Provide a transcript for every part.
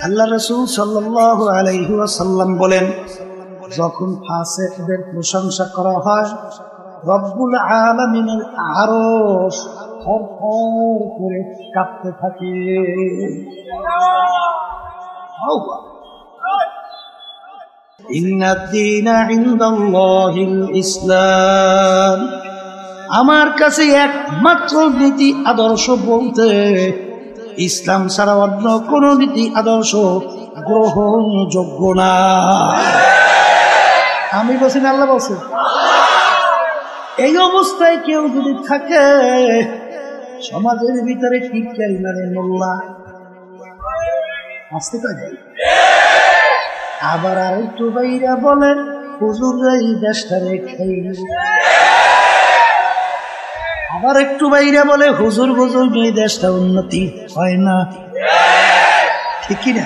আল্লাহ রাসূল সাল্লাল্লাহু আলাইহি ওয়াসাল্লাম বলেন, যখন ফাসিকদের প্রশংসা করা হয় রব্বুল আলামিনের আরশ থরথর করে কাঁপতে থাকে। ইন্নাদ-দীনা ইনদাল্লাহিল ইসলাম, আমার কাছে একমাত্র নীতি আদর্শ বলতে ইসলাম ছাড়া অন্য কোন নীতি আদর্শ গ্রহণযোগ্য না। আমি বলছি না, আল্লাহ বলছে। এই অবস্থায় কেউ যদি থাকে সমাজের ভিতরে টিকাই মানে মোল্লা আসতে পারে, আবার আর একটু বাইরা বলে হুজুর এই দেশটারে খাই, আবার একটু বাইরে বলে হুজুর হুজুর এই দেশটা উন্নতি হয় না, ঠিক কিনা?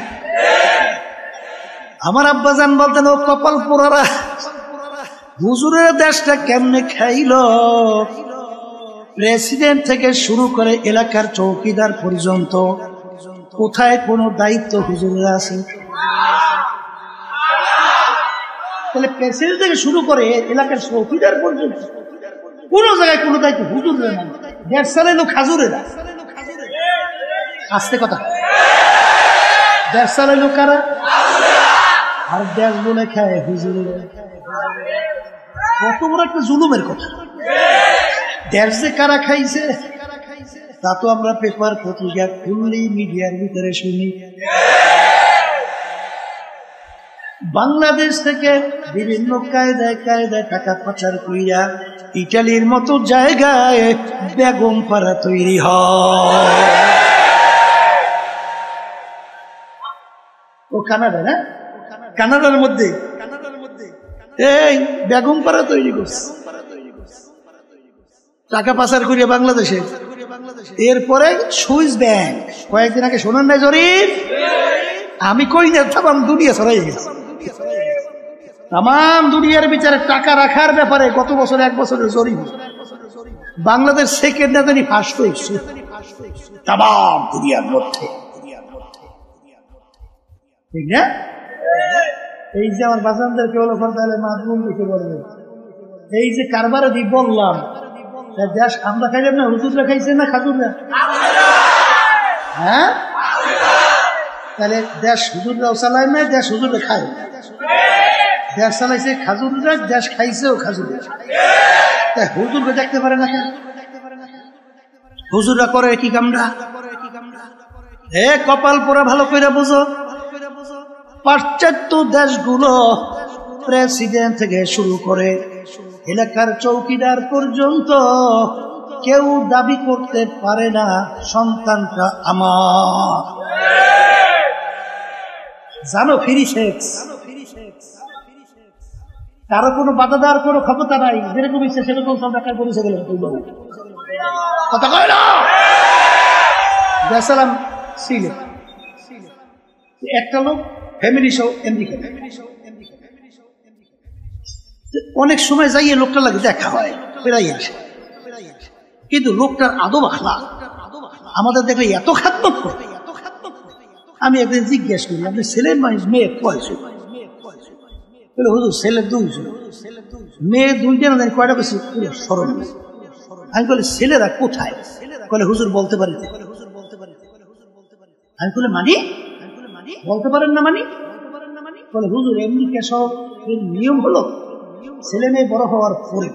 আমার আব্বাজান বলতেন, ও কপাল পোড়ারা, হুজুরের দেশটা কেমনে খাইল? প্রেসিডেন্ট থেকে শুরু করে এলাকার চৌকিদার পর্যন্ত কোথায় কোনো দায়িত্ব হুজুরের আছে? তাহলে প্রেসিডেন্ট থেকে শুরু করে এলাকার চৌকিদার পর্যন্ত কোন জায়গায় কোন দায়িত্ব হুজুরের না। দেশ চালাইলো খাজুরেরা, আসতে কথা, দেশ চালাইলো কারা? আর দেশ বলে খায় হুজুরেরা। কত বড় একটা জুলুমের কথা। দেশ যে কারা খাইছে তা তো আমরা পেপার পত্রিকা খুললি মিডিয়ার ভিতরে শুনি। বাংলাদেশ থেকে বিভিন্ন কায়দায় কায়দায় টাকা পাচার করিয়া ইটালির মতো জায়গায় বেগম পাড়া তৈরি হয়। ও কানাডা না, কানাডার মধ্যে এই বেগম পাড়া তৈরি করছে, টাকা পাচার করিয়া বাংলাদেশে। এরপরে সুইস ব্যাংক, কয়েকদিন আগে শোনেন নাই জরিপ? আমি কই না, তাম দুনিয়া ছড়াই গেছে। তাম দুনিয়ার বিচারে টাকা রাখার ব্যাপারে গত বছর 1 বছরের জরিপ বাংলাদেশ সেকেন্ড না জানি ফার্স্ট হয়েছে তাম দুনিয়ার মধ্যে, ঠিক না? এই যে আমার বাজানদেরকে হলো তাহলে মাধ্যম দিতে বলবে, এই যে কারবারে দিয়ে বললাম দেশ আমরা খাইলাম না, হুজুররা খাইছে না খাজুররা? হ্যাঁ, তাহলে দেশ হুজুররাও চালায় না, দেশ হুজুররা খায়। দেশ চালাইছে খাজুররা, দেশ খাইছেও খাজুররা। তাই হুজুরকে দেখতে পারে না কেন? হুজুররা করে কি কামরা? হে কপাল পোড়া, ভালো করে বুঝো, পাশ্চাত্য দেশগুলো প্রেসিডেন্ট থেকে শুরু করে এলাকার চৌকিদার পর্যন্ত কেউ দাবি করতে পারে না সন্তানটা আমার। জানো ফ্রি সেক্স, কারো কোনো বাধা দেওয়ার কোনো ক্ষমতা নাই, যেরকম ইচ্ছে সেরকম সব দেখায় পরিচে গেলেন। কথা কয় না, গেছিলাম সিলেট, একটা লোক ফ্যামিলি শো আমেরিকা, অনেক সময় যাইয়ে লোকটা লাগে দেখা হয়, ফেরাই আসে, কিন্তু লোকটার আদব আখলাক আমাদের দেখলে এত খাতমত করে। আমি একদিন জিজ্ঞেস করি, আপনি ছেলের মানুষ মেয়ে কয়জন? হুজুর ছেলে 2জন, মেয়ে 2টা না জানি কয়টা বেশি স্মরণ। আমি বলি ছেলেরা কোথায়? বলে হুজুর বলতে পারি। আমি বলে মানি বলতে পারেন না মানি? বলে হুজুর আমেরিকা সব নিয়ম হলো ছেলে মেয়ে বড় হওয়ার পরে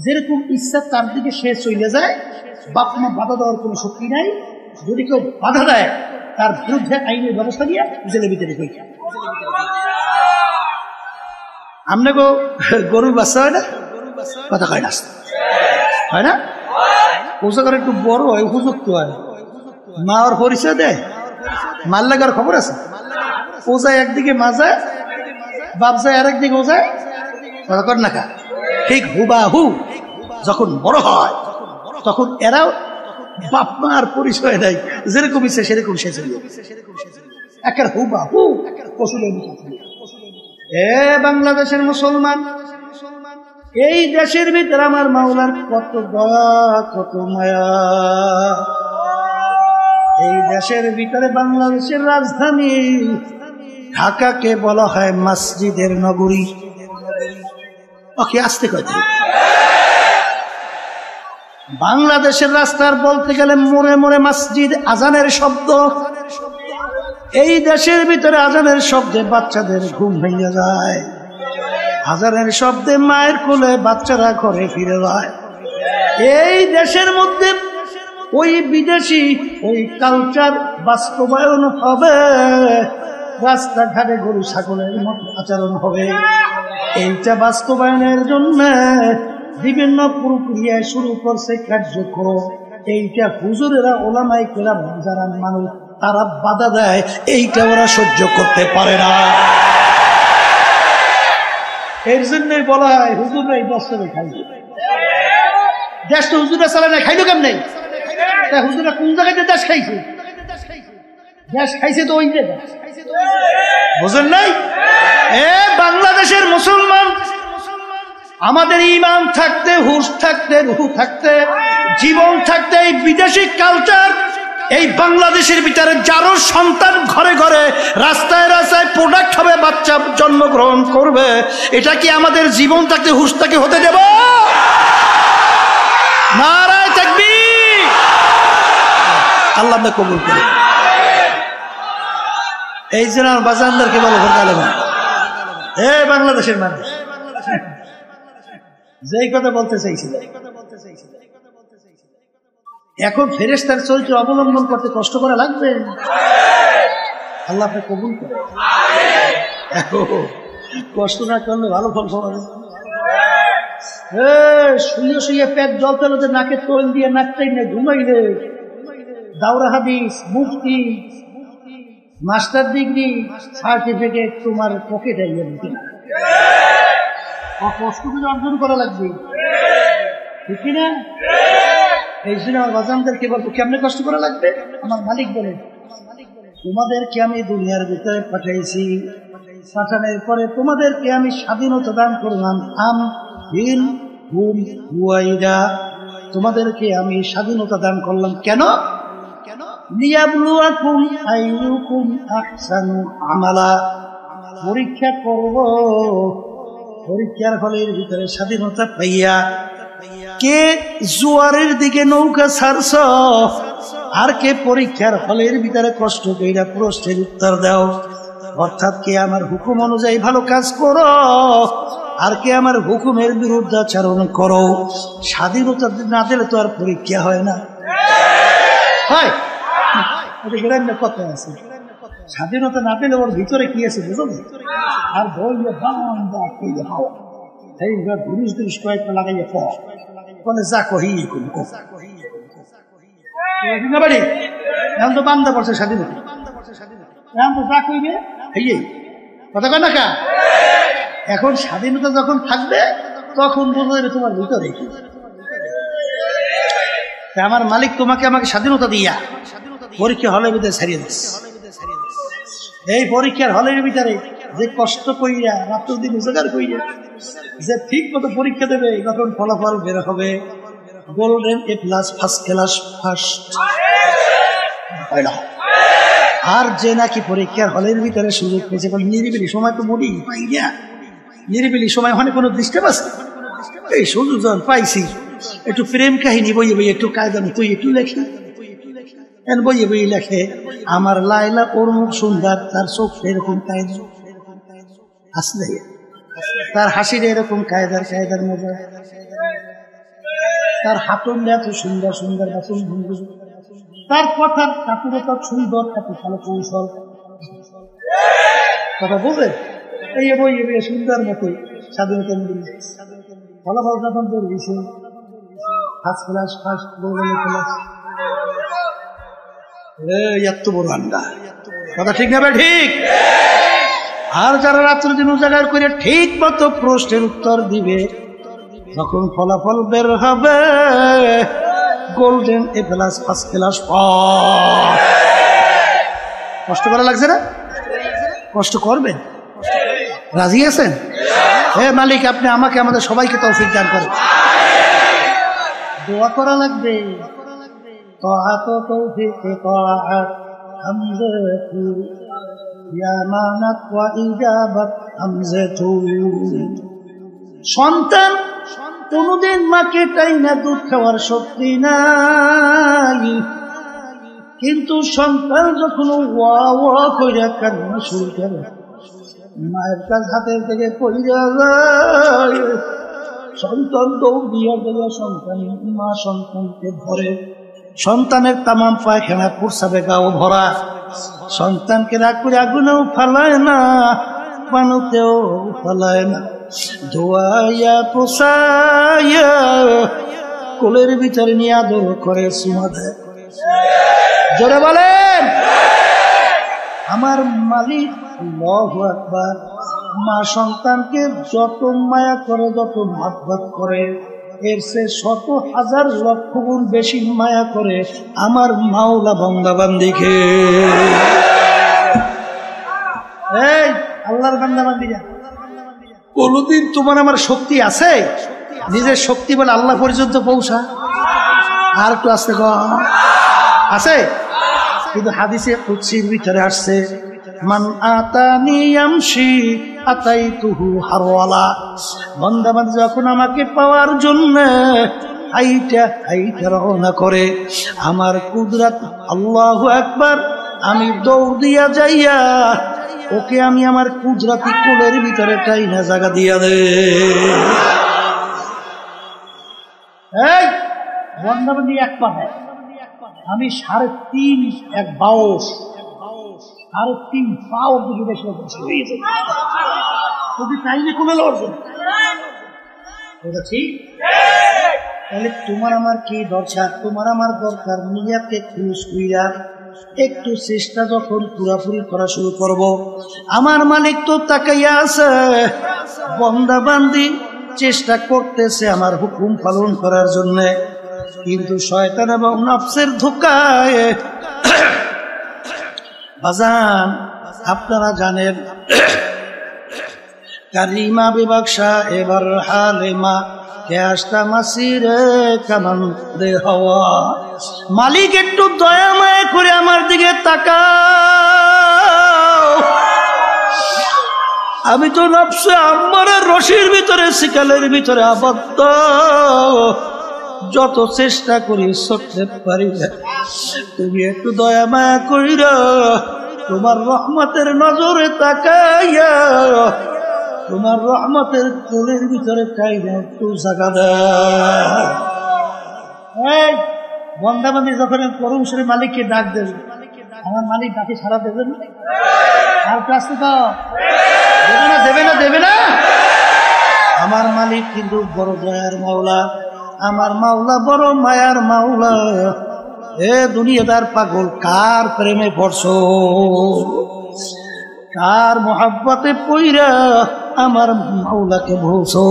যেরকম ইচ্ছা তার দিকে সে চলে যায়, বাপ মা বাধা দেওয়ার কোনো শক্তি নাই। যদি কেউ বাধা দেয় তার বিরুদ্ধে আইনের ব্যবস্থা দিয়ে জেলের ভিতরে হয়ে যায়। আমনে গো গরুর বাচ্চা হয় না, কথা কয় না, হয় না? পোষা করে একটু বড় হয়, উপযুক্ত হয়, মা ওর পরিচয় দেয়, মার লাগার খবর আছে। ও যায় একদিকে মা যায়, বাপ যায় আরেকদিকে ও যায়, কথা কর না কা? ঠিক হুবাহু যখন বড় হয় তখন এরাও বাপ মার পরিচয় দেয়, যেরকম ইচ্ছে সেরকম সে একের হুবাহু পশুদের মতো। এ বাংলাদেশের মুসলমান, এই দেশের ভিতরে আমার মাওলার কত দয়া কত মায়া। এই দেশের ভিতরে বাংলাদেশের রাজধানী ঢাকাকে বলা হয় মসজিদের নগরী। ওকে আসতে কথা, বাংলাদেশের রাস্তার বলতে গেলে মোড়ে মোড়ে মসজিদ, আজানের শব্দ। এই দেশের ভিতরে আজানের শব্দে বাচ্চাদের ঘুম ভেঙে যায়, আজানের শব্দে মায়ের কোলে বাচ্চারা ঘরে ফিরে যায়। এই দেশের মধ্যে ওই বিদেশি ওই কালচার বাস্তবায়ন হবে, রাস্তাঘাটে গরু ছাগলের মতো আচরণ হবে। এইটা বাস্তবায়নের জন্য বিভিন্ন প্রক্রিয়া শুরু করছে কার্যক্রম। এইটা হুজুরেরা, ওলামাই কেরাম যারা মানুষ তারা বাধা দেয়, এইটা ওরা সহ্য করতে পারে না। এর জন্যই বলা হয় হুজুররা এই বছরে খাইবে। দেশ তো হুজুরা চালায় না, খাইলো কেমনে? হুজুরা কোন জায়গাতে দেশ খাইছে? দেশ খাইছে তো ওই জায়গায়, বুঝেন নাই? বাংলাদেশের মুসলমান, আমাদের ইমান থাকতে, হুশ থাকতে, রুহ থাকতে, জীবন থাকতে এই বিদেশি কালচার এই বাংলাদেশের ভিতরে যারও সন্তান ঘরে ঘরে রাস্তায় রাস্তায় প্রোডাক্ট হবে, বাচ্চা জন্মগ্রহণ করবে, এটা কি আমাদের জীবন থাকতে হুশ থাকতে হতে দেব? নারায়ে তাকবীর। আল্লাহ আপনি কবুল করে। এই যে বাজানদারকে বলো বাংলাদেশের মানুষ যেই কথা বলতে চাইছিল, এখন ফেরেশতার চরিত্র অবলম্বন করতে কষ্ট করা লাগবে। আল্লাহ আপনি কবুল করে। কষ্ট না করলে ভালো ফল পাবেন। শুয়ে শুয়ে পেট জলতে নাকে তোল দিয়ে নাকটাই নেই ঘুমাইলে দাওরা হাদিস, মুফতি, মাস্টার ডিগ্রি, সার্টিফিকেট তোমার পকেটে কষ্ট করে অর্জন করা লাগবে, ঠিক কিনা? এই জন্য আমার বাজানদেরকে বলবো কেমনে কষ্ট করা লাগবে। আমার মালিক বলে তোমাদেরকে আমি দুনিয়ার ভিতরে পাঠাইছি, পাঠানোর পরে তোমাদেরকে আমি স্বাধীনতা দান করলাম। তোমাদেরকে আমি স্বাধীনতা দান করলাম কেন? লিয়াবলুয়াকুম আইয়ুকুম আহসানু আমালা, পরীক্ষা করব। পরীক্ষার ফলের ভিতরে স্বাধীনতা পাইয়া কে জোয়ারের দিকে নৌকা ছাড়ছ, আর কে পরীক্ষার ফলের ভিতরে কষ্ট কইরা প্রশ্নের উত্তর দাও। অর্থাৎ কে আমার হুকুম অনুযায়ী ভালো কাজ করো, আর কে আমার হুকুমের বিরুদ্ধাচরণ করো। স্বাধীনতা না দিলে তো আর পরীক্ষা হয় না। হয় কথা আছে, স্বাধীনতা না পেলে ওর ভিতরে কি আছে বুঝো? আর বললে কয়েকটা লাগাইয়া বলে যা কহি বাড়ি এখন তো বান্ধা পড়ছে স্বাধীনতা, এখন তো যা কইবে কথা কয় না কা। এখন স্বাধীনতা যখন থাকবে তখন বোঝা যাবে তোমার ভিতরে আমার মালিক তোমাকে আমাকে স্বাধীনতা দিয়া পরীক্ষা হলের ভিতরে ছাড়িয়ে দিচ্ছে। এই পরীক্ষার হলের ভিতরে যে কষ্ট কইরা রাত্র দিন জোগাড় কইরা যে ঠিক মতো পরীক্ষা দেবে, তখন ফলাফল বের হবে golden A plus, first class, first. আর যে নাকি পরীক্ষার হলের ভিতরে সুযোগ পেয়েছে, নিরিবিলি সময় তো মরি পাই না, নিরিবিলি সময় ওখানে কোনো ডিস্টার্ব আছে, এই সুযোগ যখন পাইছি একটু প্রেম কাহিনী বইয়ে বইয়ে একটু কায়দা তুই একটু লেখি, বইয়ে বইয়ে লেখে আমার লাইলা ওর মুখ সুন্দর, তার চোখ এরকম কায়দা আসলে, তার হাসির এরকম কায়দার কায়দার মজা, তার হাতন এত সুন্দর সুন্দর বাসন ভঙ্গি, তার কথার কাপুরতা সুন্দর, এত ভালো কৌশল কথা বলবে। এই বইয়ে বইয়ে সুন্দর মতো স্বাধীনতা ফলাফল যখন বেরিয়েছে ফার্স্ট ক্লাস, ফার্স্ট ক্লাস, এত বড় আন্ডা কথা ঠিক না? ঠিক। আর যারা রাত্র দিন উজাগার করে ঠিক মতো প্রশ্নের উত্তর দিবে, যখন ফলাফল বের হবে golden A plus, first class. কষ্ট করা লাগছে না? কষ্ট করবেন? রাজি আছেন? হে মালিক আপনি আমাকে আমাদের সবাইকে তৌফিক দান করেন। দোয়া করা লাগবে, তাআত তৌফিক তাআত হামজাতু ইয়া মানাত ওয়া ইজাবাত হামজাতু। সন্তান কোনদিন মাকে টাইনা দুধ খাওয়ার শক্তি নাই, কিন্তু সন্তান যখন ওয়া ওয়া কইরা কান্না শুরু করে, মায়ের কাছ হাতের থেকে পড়িয়া যায়, সন্তান দৌড় দিয়া গেলে সন্তান মা সন্তানকে ধরে, সন্তানের তামাম পায়খানা প্রস্রাবে গাও ভরা, সন্তানকে রাগ করে আগুনেও ফালায় না, পানুতেও ফালায় না, ধোয়াইয়া পোষাইয়া কোলের ভিতরে নিয়ে আদর করে চুমা দেয়। জোরে বলেন আমার মালিক আল্লাহু আকবার। মা সন্তানকে যত মায়া করে, যত মহব্বত করে, এর চেয়ে শত হাজার লক্ষ গুণ বেশি মায়া করে আমার মাওলা বান্দা বান্দিকে। এই আল্লাহর বান্দা বান্দিরা, কোনদিন তোমার আমার শক্তি আছে নিজের শক্তি বলে আল্লাহ পর্যন্ত পৌঁছা? আর একটু আসতে আছে? কিন্তু হাদিসে কুদসির ভিতরে আসছে, মান আতানি ইয়ামশি আতাইতুহু হারওয়ালা। বান্দা বান্দা যখন আমাকে পাওয়ার জন্য হাইটা হাইটা রওনা করে, আমার কুদরত আল্লাহু আকবার, আমি দৌড় দিয়া যাইয়া ওকে আমি আমার কুদরতি কোলের ভিতরে টাইনা জায়গা দিয়া দে। এই বন্দাবন্দি এক পাবে, আমি 3.5 এক বাউস 3.5 পাও দিকে বেশি হয়েছে, যদি টাইনে কোলে লড়বে ঠিক। তাহলে তোমার আমার কি দরকার? তোমার আমার দরকার নিজেকে খুশ কইরা একটু চেষ্টা যখন পুরাপুরি করা শুরু করব, আমার মালিক তো তাকাইয়া আছে, বান্দা বান্দি চেষ্টা করতেছে আমার হুকুম পালন করার জন্য, কিন্তু শয়তান এবং নফসের ধোঁকায় বাজান আপনারা জানেন কারিমা বিবাকশা এবার হালেমা মালিক একটু দয়া মায়া করে আমার দিকে তাকাও। আমি তো নফসে আম্মারের রশির ভিতরে, শিকালের ভিতরে আবদ্ধ, যত চেষ্টা করি করতে পারি না। তুমি একটু দয়া মায়া কইরা তোমার রহমতের নজরে তাকাইয়া তোমার রহমতের কোলের ভিতরে চাইলে একটু জায়গা দেয়। এই বন্দাবান্দি যখন করুন সে মালিককে ডাক দেবে, আমার মালিক ডাকে সারা দেবেন না? আর কাছে তো দেবে না, দেবে না, দেবে না। আমার মালিক কিন্তু বড় দয়ার মাওলা, আমার মাওলা বড় মায়ার মাওলা। এ দুনিয়াদার পাগল, কার প্রেমে পড়ছো, কার মোহাব্বতে পইরা আমার মাওলাকে ভুলছো?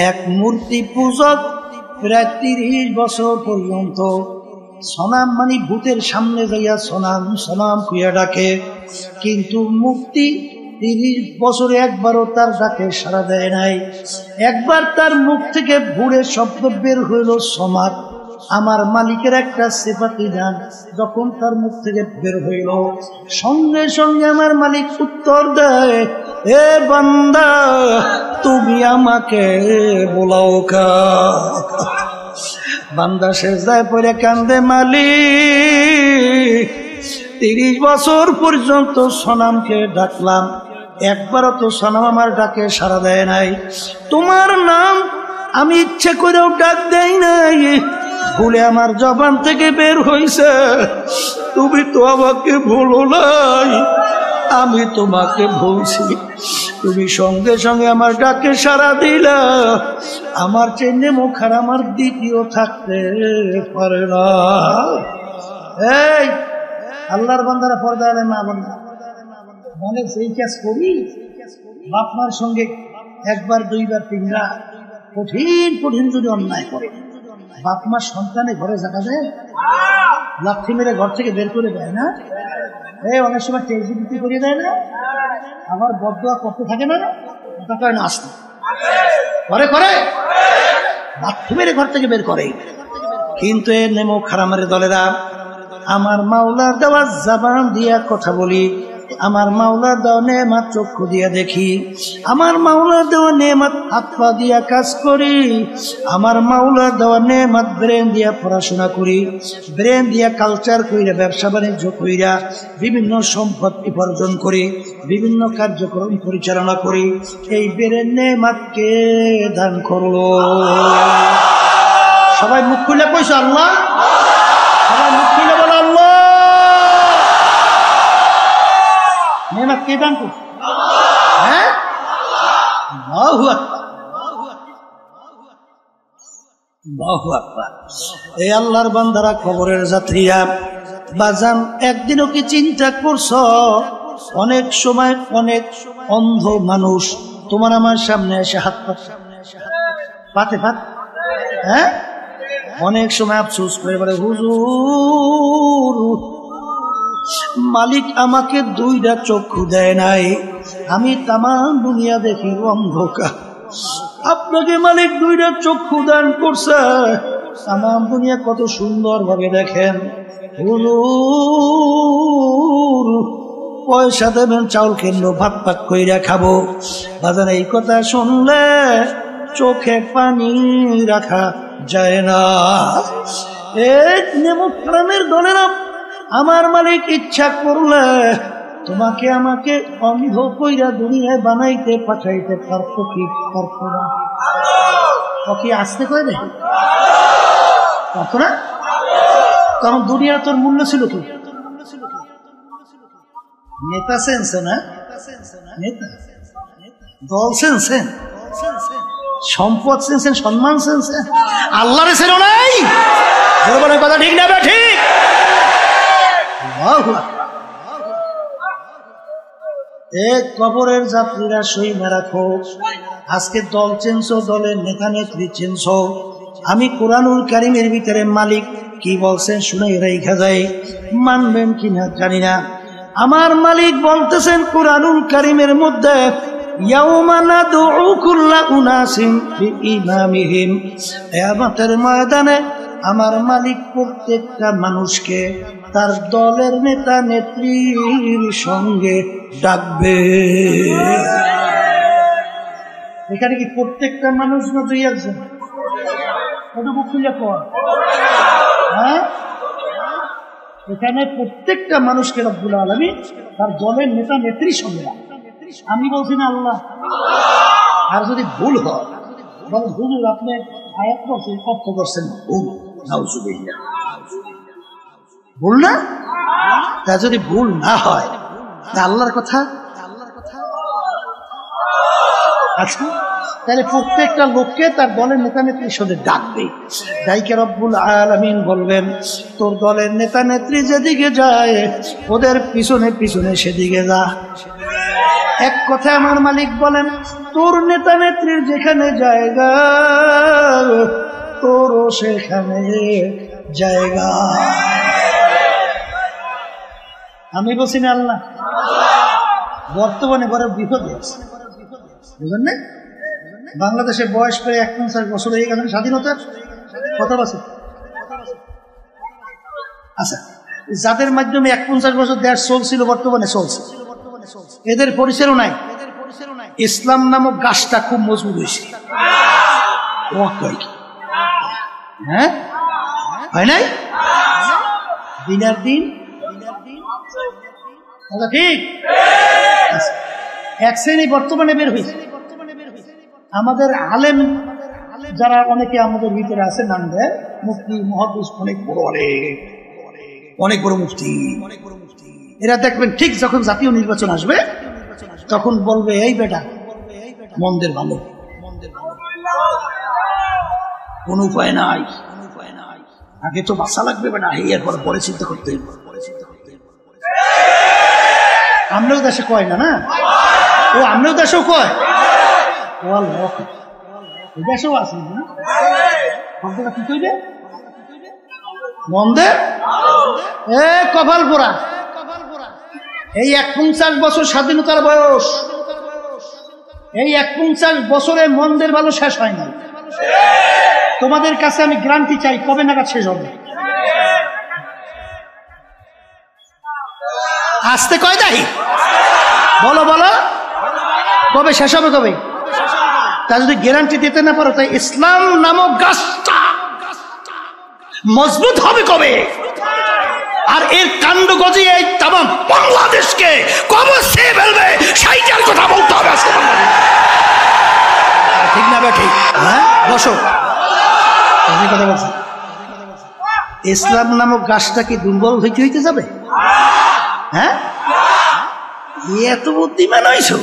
এক মূর্তি পূজক প্রায় 30 বছর পর্যন্ত সনাম মানে ভূতের সামনে যাইয়া সনাম সনাম কুইয়া ডাকে, কিন্তু মুক্তি 30 বছরে একবারও তার ডাকে সাড়া দেয় নাই। একবার তার মুখ থেকে ভুড়ে শব্দ বের হইল সমাজ। আমার মালিকের একটা সিফাতি গান যখন তার মুখ থেকে বের হইল, সঙ্গে সঙ্গে আমার মালিক উত্তর দেয়, এ বান্দা তুমি আমাকে বলাও কা। বান্দা সেজদায় পড়ে কান্দে, মালিক 30 বছর পর্যন্ত সনামকে ডাকলাম, একবারও তো সনাম আমার ডাকে সাড়া দেয় নাই। তোমার নাম আমি ইচ্ছে করেও ডাক দেই নাই, ভুলে আমার জবান থেকে বের হইছে। তুমি তো আমাকে ভুলো নাই, আমি তোমাকে ভুলছি। তুমি সঙ্গে সঙ্গে আমার ডাকে সাড়া দিলা। আমার চেনে মুখার আমার দ্বিতীয় থাকতে পারে না। এই আল্লাহর বান্দারা পর্দা আলে না বান্দা মনে সেই কাজ করি, বাপ মার সঙ্গে একবার দুইবার তিনবার কঠিন কঠিন যদি অন্যায় করে, বাপ মার সন্তানে ঘরে জায়গা দেয়, লাঠি মেরে ঘর থেকে বের করে দেয় না? এই অনেক সময় টেজিবিটি করিয়ে দেয় না? আবার বদদোয়া করতে থাকে না? এটা কয় না, আসতে করে করে লাঠি মেরে ঘর থেকে বের করে। কিন্তু এ নেমো খারামের দলেরা আমার মাওলার দেওয়া জবান দিয়া কথা বলি, আমার মাওলার দেওয়া নেমাত চক্ষু দিয়া দেখি, আমার মাওলার দেওয়া নেমাত হাত পা দিয়া কাজ করি, আমার মাওলার দেওয়া নেমাত ব্রেন দিয়া পড়াশোনা করি, ব্রেন দিয়া কালচার কইরা ব্যবসা বাণিজ্য কইরা বিভিন্ন সম্পদ উপার্জন করি, বিভিন্ন কার্যক্রম পরিচালনা করি। এই ব্রেন নেমাত কে দান করলো? সবাই মুখ খুলে কইছো আল্লাহ। সবাই মুখ খুলে বলো আল্লাহ। নেমাত কে দান করছে? হ্যাঁ, এই আল্লাহর বান্দারা, কবরের যাত্রীরা, বাজান একদিনও কি চিন্তা করছ? অনেক সময় অনেক অন্ধ মানুষ তোমার আমার সামনে এসে হাত পাতে পাত, হ্যাঁ, অনেক সময় আফসোস করে বলে, হুজুর মালিক আমাকে দুইটা চক্ষু দেয় নাই, আমি তামাম দুনিয়া দেখি অন্ধকার, আপনাকে মালিক দুইটা চক্ষু দান করছে, তামাম দুনিয়া কত সুন্দর ভাবে দেখেন। হুজুর পয়সা দেবেন, চাউল কিনবো, ভাত পাত কইরা খাবো। বাজার এই কথা শুনলে চোখে পানি রাখা যায় না। এক নেমুখারামের দলেরা আমার মালিক ইচ্ছা করলে তোমাকে আমাকে অন্ধ কইরা দুনিয়ায় বানাইতে পাঠাইতে পারতো কি পারতো না? ওকে আসতে কয় দেখি পারতো না? কারণ দুনিয়া তোর মূল্য ছিল কি? নেতা সেন্সে না, নেতা দল সেন্সেন, সম্পদ সেন্সেন, সম্মান সেন্সেন, আল্লাহরে ছিল নাই। কথা ঠিক না? ঠিক। কবরের যাত্রীরা সইমা রাখো, আজকে দল চেঞ্জ, দলের নেতা নেত্রী চেঞ্জ। আমি কোরআনুল কারীমের ভিতরে মালিক কি বলছেন শুনে রেখা যায়, মানবেন কিনা জানি না। আমার মালিক বলতেছেন কোরআনুল কারীমের মধ্যে, ইয়াউমা নাদউ কুল্লা উনাসিন বিইমামিহিম, কিয়ামতের ময়দানে আমার মালিক প্রত্যেকটা মানুষকে তার দলের নেতা নেত্রীর সঙ্গে ডাকবে। এখানে কি প্রত্যেকটা মানুষ না দুই একজন? হ্যাঁ, এখানে প্রত্যেকটা মানুষকে রব্বুল আলামিন তার দলের নেতা নেত্রীর সঙ্গে ডাকবে। আমি বলছি না আল্লাহ। আর যদি ভুল হয় বলেন, হুজুর আপনি আয়াত করছেন, অর্থ করছেন ভুল, নাউজুবিল্লাহ, ভুল না? তা যদি ভুল না হয় আল্লাহর কথা, আচ্ছা তাহলে প্রত্যেকটা লোককে তার দলের নেতা নেত্রীর সঙ্গে ডাকবে। ডাইকে রব্বুল আলামিন বলবেন, তোর দলের নেতা নেত্রী যেদিকে যায় ওদের পিছনে পিছনে সেদিকে যা। এক কথা আমার মালিক বলেন, তোর নেতা নেত্রীর যেখানে জায়গা তোরও সেখানে জায়গা। আমি বলছি না আল্লাহ। বর্তমানে বড় বিপদে আছে, বুঝলেন না? বাংলাদেশে বয়স প্রায় 51 বছর হয়ে গেল স্বাধীনতার। কত বছর? আচ্ছা, যাদের মাধ্যমে 51 বছর দেশ চলছিল, বর্তমানে চলছে, এদের পরিচয়ও নাই। ইসলাম নামক গাছটা খুব মজবুত হয়েছে, হ্যাঁ হয় নাই? দিনের দিন ঠিক এক শ্রেণী বর্তমানে বের হয়েছে। আমাদের আলেম যারা অনেকে আমাদের ভিতরে আছে, নাম দেয় মুফতি, মুহাদ্দিস, অনেক বড়, অনেক বড় মুফতি। এরা দেখবেন ঠিক যখন জাতীয় নির্বাচন আসবে তখন বলবে, এই বেটা মন্দের ভালো, কোন উপায় নাই, আগে তো বাঁচা লাগবে বেটা, এরপর পরে চিন্তা করতে। আমরাও দেশে কয় না, না ও আমরাও দেশেও কয়, ও আল্লাহ দেশেও আছে না, কি কইবে মন্দে কপাল পোড়া। এই 51 বছর স্বাধীনতার বয়স, এই 51 বছরে মন্দের ভালো শেষ হয় না। তোমাদের কাছে আমি গ্যারান্টি চাই, কবে নাগাদ শেষ হবে? আসতে কয় দাই বলো বলো, কবে শেষ হবে? কবে? তা যদি গ্যারান্টি দিতে না পারো, তাই ইসলাম নামক গাছটা মজবুত হবে কবে? আর এর কাণ্ড গজিয়ে এই তামাম বাংলাদেশকে কবে সে ফেলবে সেইটার কথা বলতে হবে। ঠিক না? ঠিক। হ্যাঁ, বসো। কথা বলছি, ইসলাম নামক গাছটা কি দুর্বল হইতে হইতে যাবে? হ্যাঁ, এত বুদ্ধিমান হইছো?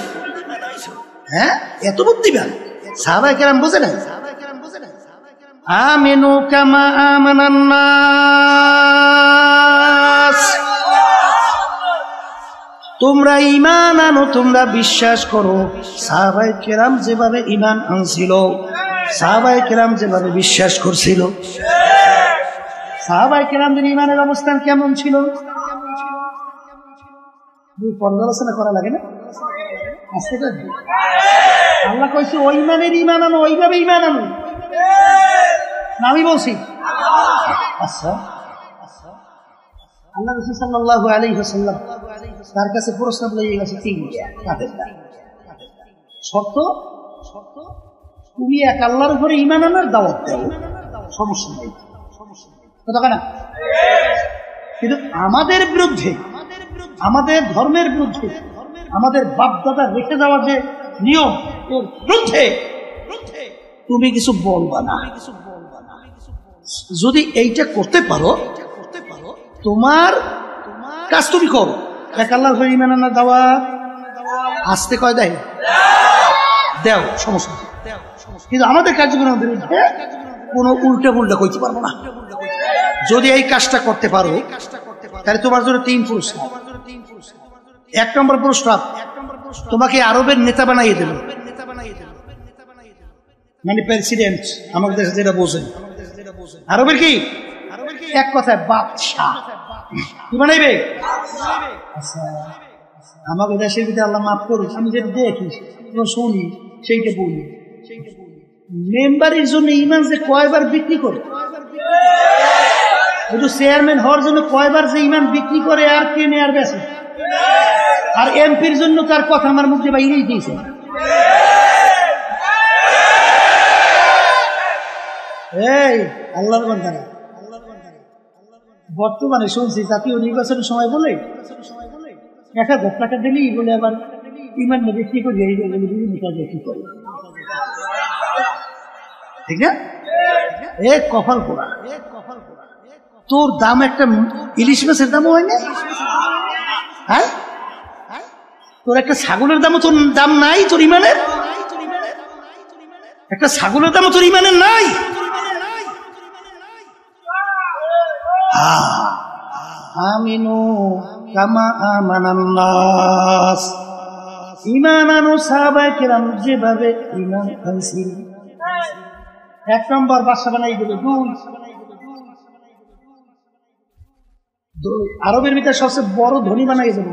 হ্যাঁ, এত বুদ্ধিমান সাহাবায়ে কেরাম বোঝে না? আমিনু কামা আমানান নাস, তোমরা ঈমান আনো, তোমরা বিশ্বাস করো। সাহাবায়ে কেরাম যেভাবে ঈমান আনছিল, সাহাবায়ে কেরাম যেভাবে বিশ্বাস করছিল, সাহাবায়ে কেরামদের ঈমানের অবস্থান কেমন ছিল? পর্যালোচনা করা লাগে না? আল্লাহ কইছে ওই মানের ঈমান আনো, ওইভাবে ঈমান আনো। আমি বলছি আচ্ছা, আল্লাহ রাসূল সাল্লাল্লাহু আলাইহি ওয়াসাল্লাম তার কাছে প্রস্তাব লইয়া গেছে তিনটা। শর্ত, তুমি এক আল্লাহর উপরে ঈমান আনার দাওয়াত দাও, সমস্যা নাই, কথা না। কিন্তু আমাদের বিরুদ্ধে, আমাদের ধর্মের বিরুদ্ধে, আমাদের বাপদাদা রেখে যাওয়ার যে নিয়ম, এর বিরুদ্ধে তুমি কিছু বলবা না। যদি এইটা করতে পারো, তোমার কাজ তুমি করো। এক আল্লাহর উপরে ঈমান আনার দাওয়াত আসতে কয় দেয় দেও, সমস্যা। কিন্তু আমাদের কার্যক্রমের বিরুদ্ধে কোনো উল্টা পুল্টা কইতে পারবো না। যদি এই কাজটা করতে পারো, তাহলে তোমার জন্য 3 পুরস্কার। 1 নম্বর পুরস্কার, তোমাকে আরবের নেতা বানাইয়ে দেবে, মানে প্রেসিডেন্ট, আমাদের দেশে যেটা বোঝেন। আরবের কি এক কথায় বাদশাহ, কি বানাইবে? আমাদের দেশের ভিতরে আল্লাহ মাফ করি, আমি যেটা দেখি শুনি সেইটা বলি। মেম্বারের জন্য ঈমান যে কয়বার বিক্রি করে, চেয়ারম্যান হওয়ার জন্য কয়বার যে ঈমান বিক্রি করে আর কেনে আর বেচে। আর এমপির জন্য তার কথা আমার মুখে বাইরেই দিয়েছে। এই আল্লাহর বান্দারা, বর্তমানে শুনছি জাতীয় নির্বাচনের সময় বলে 1000 টাকা দিলেই বলে আবার ঈমান বিক্রি করে বিভিন্ন কাজ বিক্রি করে, ঠিক না? এ কপাল পোড়া। তোর দাম একটা ইলিশ মাছের দামও হয় না? হ্যাঁ, তোর একটা ছাগলের দামও তোর দাম নাই? তোর ঈমানের একটা ছাগলের দামও তোর ঈমানের নাই? আমিনু কামা আমানান নাস, ঈমান আনো সাহাবায়ে কেরাম যেভাবে ঈমান আনছিল। 1 নম্বর বাদশা বানাই দিল। 2 আরবের ভিতরে সবচেয়ে বড় ধনী বানাই দেব।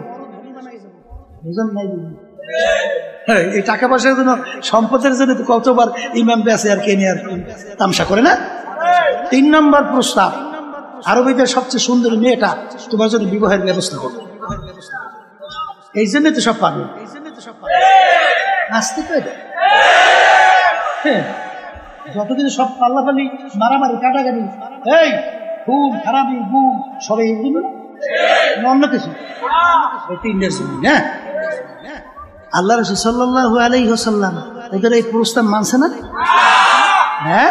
এই টাকা পয়সার জন্য, সম্পদের জন্য কতবার ইমাম বেঁচে আর কেনে আর তামসা করে না? 3 নম্বর প্রস্তাব, আরবিদের সবচেয়ে সুন্দরী মেয়েটা তোমার জন্য বিবাহের ব্যবস্থা করবে। এই জন্য তো সব পাবে, আসতে পেরে যতদিন সব পাল্লাপাল্লি মারামারি কাটাকাটি, এই খুব খারাপি গুম সবাই অন্য কিছু, এই 3টার জন্য। হ্যাঁ, আল্লাহ রাসূল সাল্লাল্লাহু আলাইহি ওয়াসাল্লাম ওদের এই প্রস্তাব মানছে না? হ্যাঁ,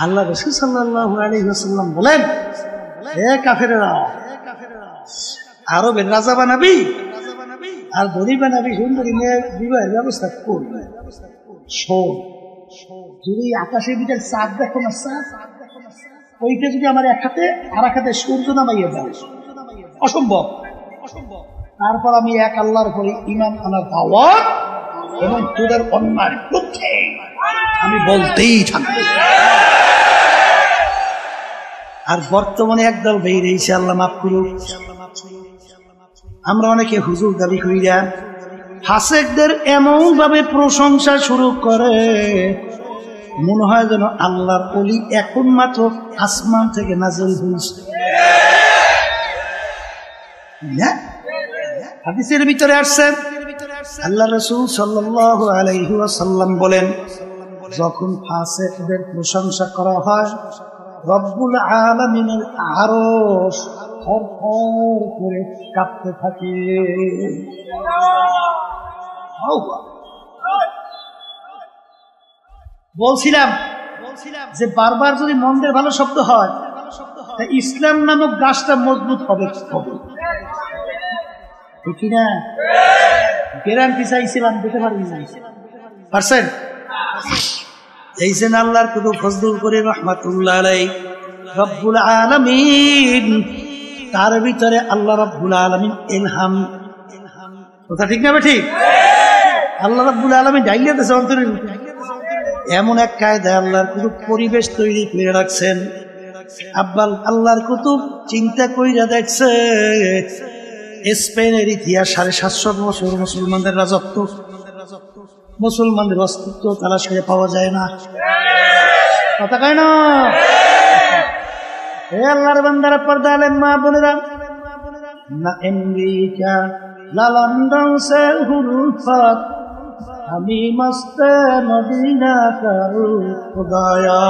আল্লাহ রাসূল সাল্লাল্লাহু আলাইহি ওয়াসাল্লাম বলেন, হে কাফেরেরা, আরবের রাজা বানাবি আর ধনী বানাবি, সুন্দরী মেয়ের বিবাহের ব্যবস্থা করবি। শোন, যদি আকাশের ভিতরে চাঁদ দেখো না, চাঁদ ওইটা যদি আমার এক হাতে আর এক হাতে সূর্য নামাইয়া যায়, অসম্ভব। তারপর আমি এক আল্লাহর উপরে ঈমান আনার দাওয়াত এবং তোদের অন্যায়ের বিরুদ্ধে আমি বলতেই থাকবো। আর বর্তমানে একদল বেরিয়েছে, আল্লাহ মাফ করুক, আমরা অনেকে হুজুর দাবি করিয়া ফাসেকদের এমন ভাবে প্রশংসা শুরু করে, মনে হয় যেন আল্লাহর ওলি এখন মাত্র আসমান থেকে নাযিল হয়েছে। হাদিসের ভিতরে আসছে আল্লাহ রাসূল সাল্লাল্লাহু আলাইহি ওয়াসাল্লাম বলেন, যখন ফাসিকদের প্রশংসা করা হয় রব্বুল আলামিনের আরশ থরথর করে কাঁপতে থাকে। বলছিলাম যে বারবার যদি মন্দের ভালো শব্দ হয় ইসলাম নামক গাছটা মজবুত হবে ঠিক না? গ্যারান্টি চাইছিলাম, দিতে পারবি না, পারছেন? এই যে আল্লাহর কুতুব ফজলুল করিম রাহমাতুল্লাহ আলাইহি রব্বুল আলামিন, তার ভিতরে আল্লাহ রব্বুল আলামিন ইলহাম, কথা ঠিক না? ঠিক। আল্লাহ রব্বুল আলামিন ডাইলে দেশে অন্তরের এমন এক কায়দায় আল্লাহর কুতুব পরিবেশ তৈরি করে রাখছেন। আল্লাহর কুতুব চিন্তা কইরা দেখছে স্পেনের ইতিহাস 750 বছর মুসলমানদের রাজত্ব, মুসলমানদের অস্তিত্ব তালাশ করে পাওয়া যায় না, কথা কয় না? হে আল্লাহর বান্দারা, পর্দা আলেম মা বোনেরা, না আমেরিকা না লন্ডন সে হুরফাত, আমি মস্তে মদিনা কারু খুদায়া।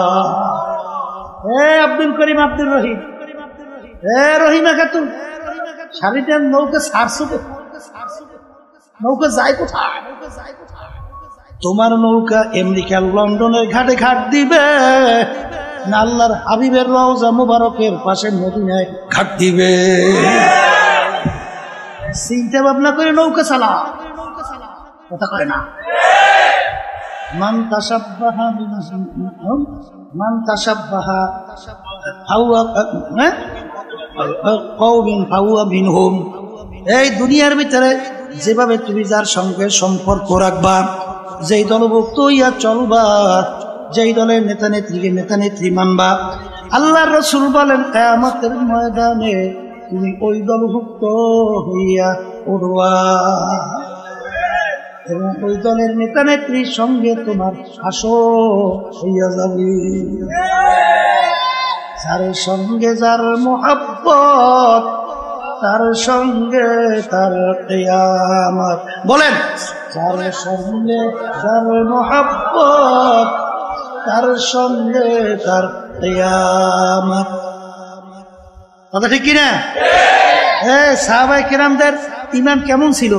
হে আব্দুল করিম আব্দুর রহিম, হে রহিমা খাতুন, সারিটার নৌকা ছাড়ছো, নৌকা যায় কোথায়? তোমার নৌকা আমেরিকা লন্ডনের ঘাটে ঘাট দিবে না আল্লাহর হাবিবের রওজা মুবারকের পাশে মদিনায় ঘাট দিবে? চিন্তা ভাবনা করে নৌকা চালা, কথা কয় না? মান তাশাব্বাহা মান তাশাব্বাহা কওমিন ফাহুয়া মিনহুম। এই দুনিয়ার ভিতরে যেভাবে তুমি যার সঙ্গে সম্পর্ক রাখবা, যেই দলভুক্ত হইয়া চলবা, যেই দলের নেতা নেত্রীকে নেতা নেত্রী মানবা, আল্লাহর রাসূল বলেন কিয়ামতের ময়দানে তুমি ওই দলভুক্ত হইয়া উঠবা এবং ওই দলের নেতা নেত্রীর সঙ্গে তোমার হাসর হইয়া যাবে। যার সঙ্গে যার মুহাব্বত, তার সঙ্গে তার কিয়ামত। বলেন, যার সঙ্গে যার মুহাব্বত, তার সঙ্গে তার কিয়ামত। কথা ঠিক কিনা? সাহাবায়ে কেরামদের ঈমান কেমন ছিল?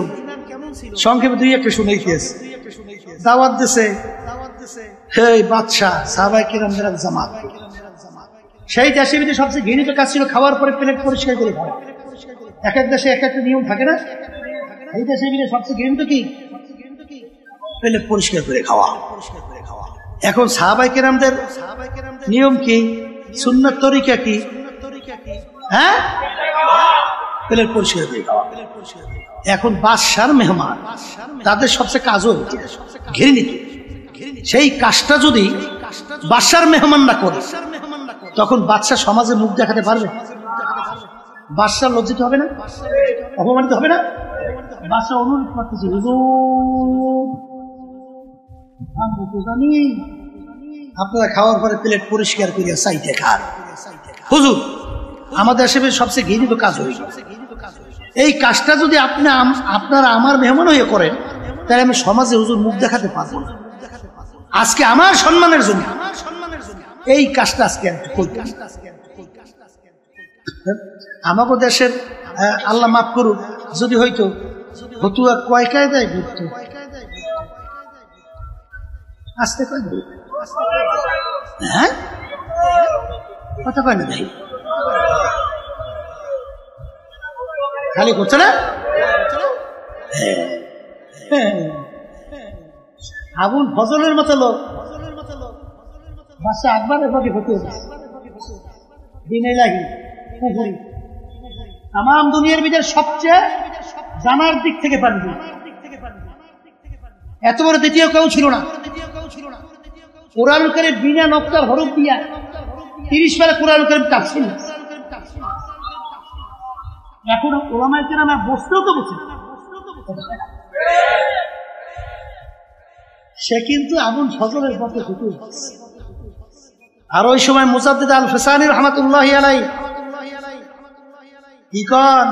সংক্ষেপে দুই একটা শুনে গিয়েছে। দাওয়াত দিছে এই বাদশাহ, সাহাবায়ে কেরামদের এক জামাত। সেই দেশে বিদেশে সবচেয়ে ঘৃণিত কাজ ছিল খাওয়ার পরে প্লেট পরিষ্কার করে খাওয়া। এক এক দেশে এক একটা নিয়ম থাকে না? এই দেশে বিদেশে সবচেয়ে ঘৃণিত কি? প্লেট পরিষ্কার করে খাওয়া। এখন সাহাবায়ে কেরামদের নিয়ম কি, সুন্নাত তরিকা কি? হ্যাঁ, প্লেট পরিষ্কার করে খাওয়া। এখন বাদশার মেহমান, তাদের সবচেয়ে কাজও ঘৃণিত। সেই কাজটা যদি বাদশার মেহমানরা করে তখন বাদশা সমাজে মুখ দেখাতে পারবে? বাদশা লজ্জিত হবে না? অপমানিত হবে না? বাদশা অনুরোধ করতেছে, আপনারা খাওয়ার পরে প্লেট পরিষ্কার করিয়া চাইতে খান। হুজুর, আমাদের দেশে সবচেয়ে ঘৃণিত কাজ হয়ে গেছে। এই কাজটা যদি আপনারা আমার মেহমান হয়ে করেন তাহলে আমি সমাজে হুজুর মুখ দেখাতে পারবো না। আজকে আমার সম্মানের জন্য এই কাজটা আজকে আমাকে দেশের আল্লাহ মাফ করুক, যদি হইতো হতুয়া কয় কায়দায় ঘুরতো, আসতে কয় হ্যাঁ কথা কয় না ভাই, খালি করছে না? আবুল ফজলের মতো লোক বাদশা আকবরের ভাবে হতে দিনে লাগি পুকুরি তাম দুনিয়ার ভিতরে সবচেয়ে জানার দিক থেকে পারবে, এত বড় দ্বিতীয় কেউ ছিল না। কোরআন কারীম বিনা নকশার হরফ দিয়া 30 পারা কোরআন কারীম কাটছিল। এখন ওলামায়ে কেরাম বসতেও তো বসে সে কিন্তু এমন ফজরের পথে ঢুকে গেছে। আর ওই সময় মুজাদ্দিদ আল ফিসানি রহমাতুল্লাহি আলাইহি কি কন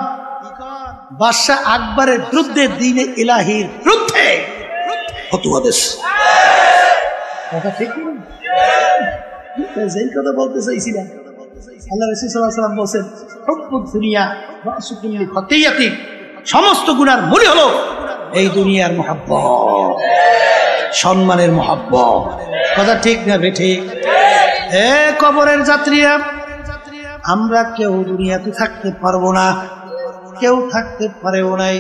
বাদশাহ আকবরের বিরুদ্ধে দ্বীনে ইলাহির বিরুদ্ধে ফতোয়া দিয়েছে। কথা ঠিক না? যেই কথা বলতে চাইছিলাম, আল্লাহ রাসূল সাল্লাল্লাহু আলাইহি ওয়াসাল্লাম বলেন হুব্বুদ দুনিয়া রাসু কুল্লি খাতিয়াতি, সমস্ত গুনার মূল হলো এই দুনিয়ার মহব্বত, সম্মানের মহব্বত। কথা ঠিক না বেঠিক? এ কবরের যাত্রীরা, আমরা কেউ দুনিয়াতে থাকতে পারবো না, কেউ থাকতে পারেও নাই।